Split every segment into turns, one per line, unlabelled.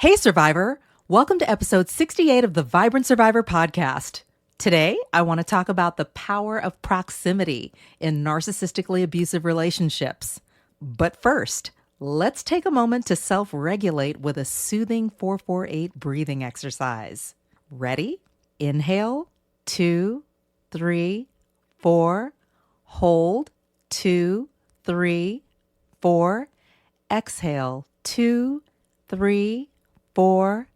Hey, Survivor! Welcome to episode 68 of the Vibrant Survivor podcast. Today, I want to talk about the power of proximity in narcissistically abusive relationships. But first, let's take a moment to self-regulate with a soothing 4-4-8 breathing exercise. Ready? Inhale, 2, 3, 4. Hold, 2, 3, 4. Exhale, 2, 3, 4,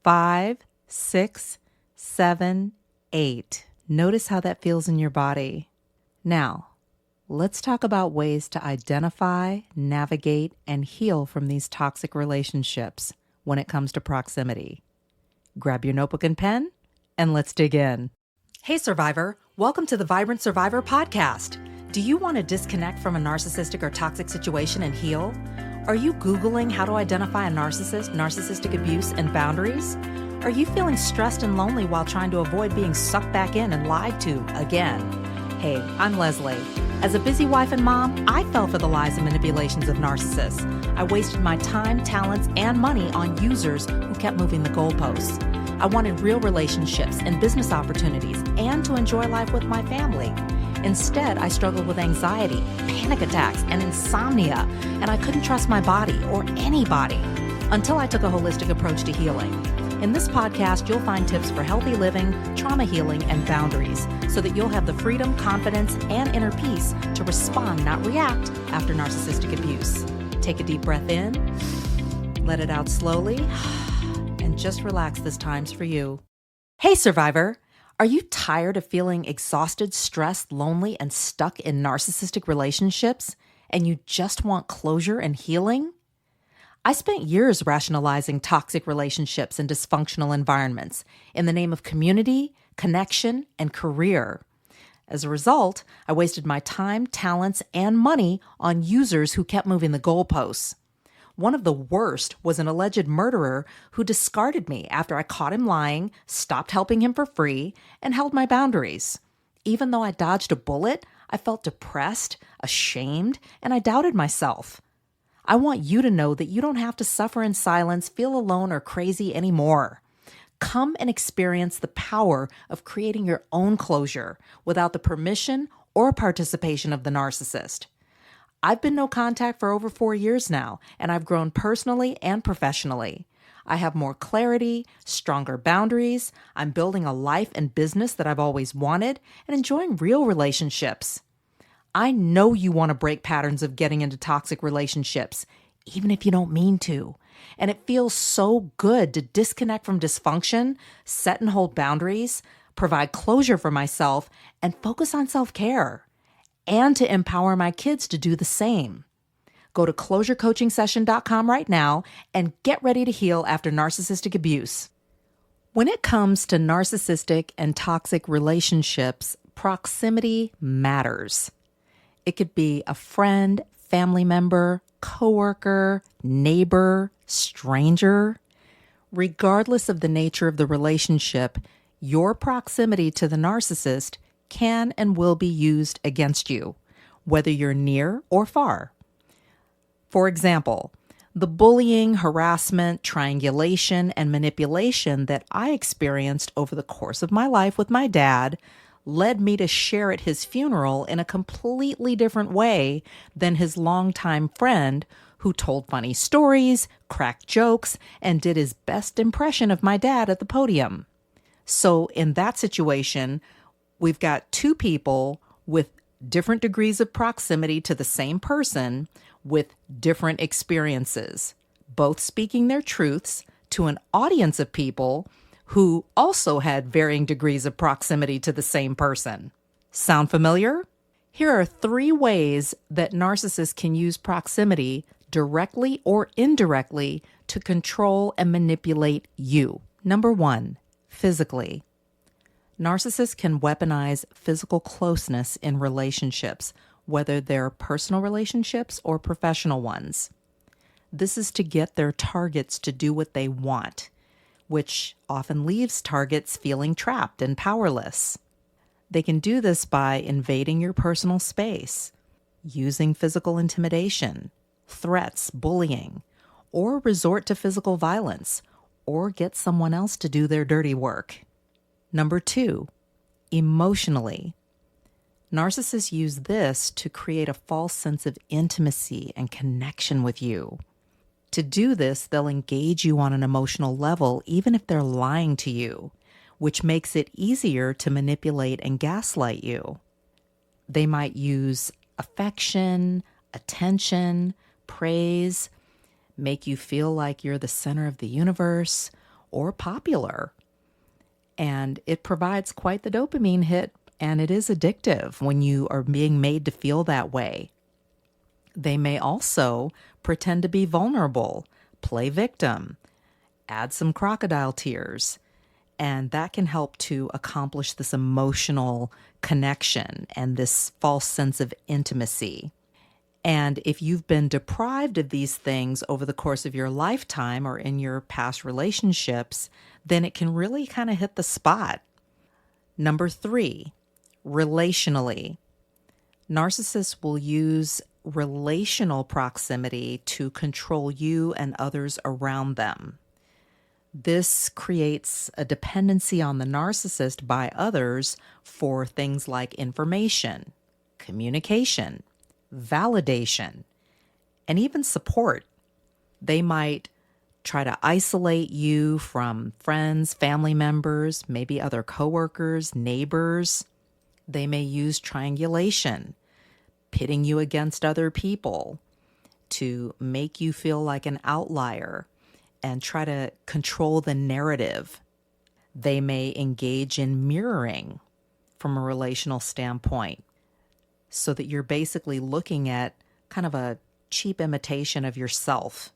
5, 6, 7, 8. Notice how that feels in your body. Now, let's talk about ways to identify, navigate, and heal from these toxic relationships when it comes to proximity. Grab your notebook and pen, and let's dig in. Hey, Survivor! Welcome to the Vibrant Survivor podcast. Do you want to disconnect from a narcissistic or toxic situation and heal? Are you Googling how to identify a narcissist, narcissistic abuse, and boundaries? Are you feeling stressed and lonely while trying to avoid being sucked back in and lied to again? Hey, I'm Lesley. As a busy wife and mom, I fell for the lies and manipulations of narcissists. I wasted my time, talents, and money on users who kept moving the goalposts. I wanted real relationships and business opportunities and to enjoy life with my family. Instead, I struggled with anxiety, panic attacks, and insomnia, and I couldn't trust my body or anybody until I took a holistic approach to healing. In this podcast, you'll find tips for healthy living, trauma healing, and boundaries so that you'll have the freedom, confidence, and inner peace to respond, not react, after narcissistic abuse. Take a deep breath in, let it out slowly, and just relax. This time's for you. Hey, Survivor! Are you tired of feeling exhausted, stressed, lonely, and stuck in narcissistic relationships, and you just want closure and healing? I spent years rationalizing toxic relationships and dysfunctional environments in the name of community, connection, and career. As a result, I wasted my time, talents, and money on users who kept moving the goalposts. One of the worst was an alleged murderer who discarded me after I caught him lying, stopped helping him for free, and held my boundaries. Even though I dodged a bullet, I felt depressed, ashamed, and I doubted myself. I want you to know that you don't have to suffer in silence, feel alone, or crazy anymore. Come and experience the power of creating your own closure without the permission or participation of the narcissist. I've been no contact for over 4 years now, and I've grown personally and professionally. I have more clarity, stronger boundaries. I'm building a life and business that I've always wanted and enjoying real relationships. I know you want to break patterns of getting into toxic relationships, even if you don't mean to. And it feels so good to disconnect from dysfunction, set and hold boundaries, provide closure for myself, and focus on self-care. And to empower my kids to do the same. Go to closurecoachingsession.com right now and get ready to heal after narcissistic abuse. When it comes to narcissistic and toxic relationships, proximity matters. It could be a friend, family member, coworker, neighbor, stranger. Regardless of the nature of the relationship, your proximity to the narcissist can and will be used against you, whether you're near or far. For example, the bullying, harassment, triangulation, and manipulation that I experienced over the course of my life with my dad led me to share at his funeral in a completely different way than his longtime friend who told funny stories, cracked jokes, and did his best impression of my dad at the podium. So in that situation, we've got two people with different degrees of proximity to the same person with different experiences, both speaking their truths to an audience of people who also had varying degrees of proximity to the same person. Sound familiar? Here are 3 ways that narcissists can use proximity directly or indirectly to control and manipulate you. Number 1, physically. Narcissists can weaponize physical closeness in relationships, whether they're personal relationships or professional ones. This is to get their targets to do what they want, which often leaves targets feeling trapped and powerless. They can do this by invading your personal space, using physical intimidation, threats, bullying, or resort to physical violence, or get someone else to do their dirty work. Number 2, emotionally. Narcissists use this to create a false sense of intimacy and connection with you. To do this, they'll engage you on an emotional level, even if they're lying to you, which makes it easier to manipulate and gaslight you. They might use affection, attention, praise, make you feel like you're the center of the universe or popular. And it provides quite the dopamine hit, and it is addictive when you are being made to feel that way. They may also pretend to be vulnerable, play victim, add some crocodile tears, and that can help to accomplish this emotional connection and this false sense of intimacy. And if you've been deprived of these things over the course of your lifetime or in your past relationships, then it can really kind of hit the spot. Number 3, relationally. Narcissists will use relational proximity to control you and others around them. This creates a dependency on the narcissist by others for things like information, communication, validation, and even support. They might try to isolate you from friends, family members, maybe other coworkers, neighbors. They may use triangulation, pitting you against other people to make you feel like an outlier and try to control the narrative. They may engage in mirroring from a relational standpoint so that you're basically looking at kind of a cheap imitation of yourself.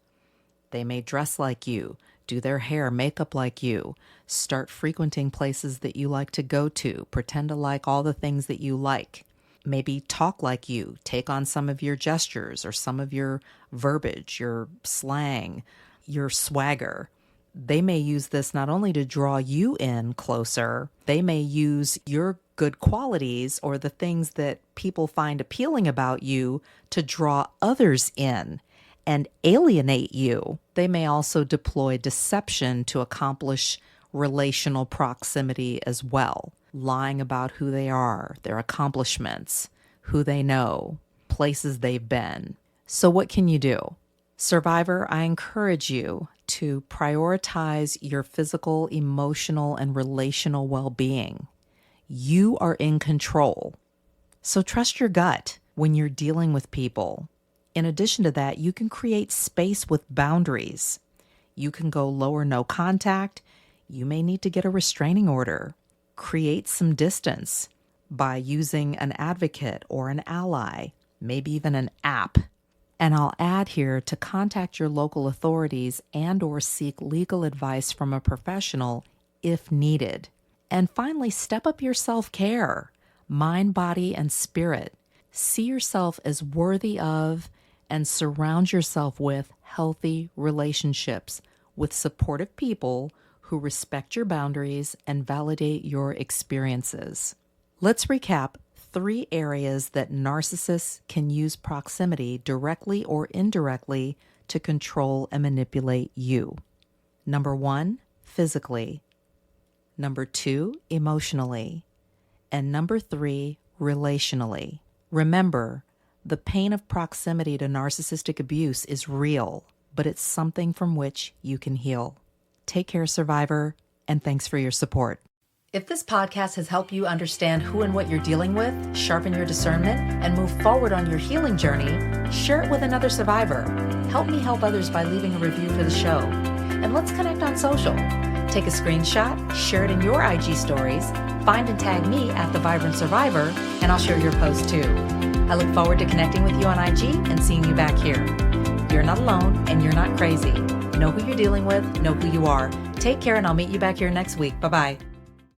They may dress like you, do their hair, makeup like you, start frequenting places that you like to go to, pretend to like all the things that you like, maybe talk like you, take on some of your gestures or some of your verbiage, your slang, your swagger. They may use this not only to draw you in closer, they may use your good qualities or the things that people find appealing about you to draw others in and alienate you. They may also deploy deception to accomplish relational proximity as well, lying about who they are, their accomplishments, who they know, places they've been. So what can you do? Survivor, I encourage you to prioritize your physical, emotional, and relational well-being. You are in control. So trust your gut when you're dealing with people. In addition to that, you can create space with boundaries. You can go low or no contact. You may need to get a restraining order. Create some distance by using an advocate or an ally, maybe even an app. And I'll add here to contact your local authorities and or seek legal advice from a professional if needed. And finally, step up your self-care, mind, body, and spirit. See yourself as worthy of and surround yourself with healthy relationships with supportive people who respect your boundaries and validate your experiences. Let's recap 3 areas that narcissists can use proximity directly or indirectly to control and manipulate you. Number 1, physically. Number 2, emotionally. And number 3, relationally. Remember, the pain of proximity to narcissistic abuse is real, but it's something from which you can heal. Take care, Survivor, and thanks for your support. If this podcast has helped you understand who and what you're dealing with, sharpen your discernment, and move forward on your healing journey, share it with another survivor. Help me help others by leaving a review for the show. And let's connect on social. Take a screenshot, share it in your IG stories, find and tag me at The Vibrant Survivor, and I'll share your post too. I look forward to connecting with you on IG and seeing you back here. You're not alone and you're not crazy. Know who you're dealing with, know who you are. Take care, and I'll meet you back here next week. Bye-bye.